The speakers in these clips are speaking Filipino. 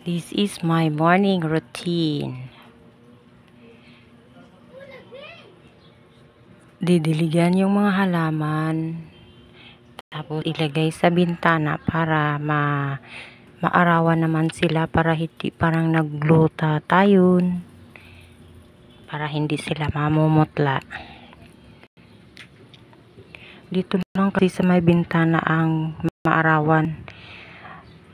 This is my morning routine. Didiligan yung mga halaman, tapos ilagay sa bintana para maarawan naman sila, para hindi parang nagluta tayon, para hindi sila mamumutla. Dito lang kasi sa may bintana ang maarawan.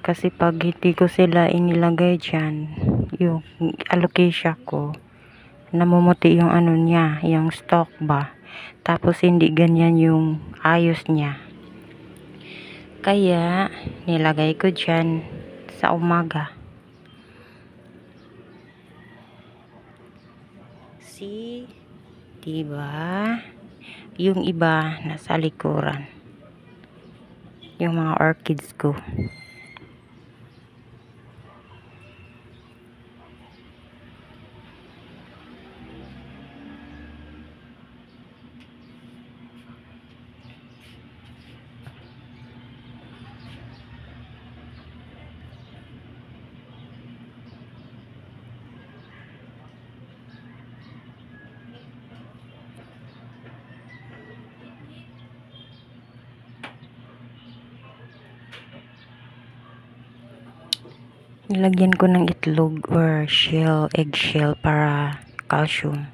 Kasi pag hindi ko sila inilagay dyan, yung alocasia ko, namumuti yung ano niya, yung stalk ba. Tapos hindi ganyan yung ayos niya. Kaya nilagay ko dyan sa umaga. See? Diba? Yung iba nasa likuran. Yung mga orchids ko. Nilagyan ko ng itlog or shell, egg shell para calcium.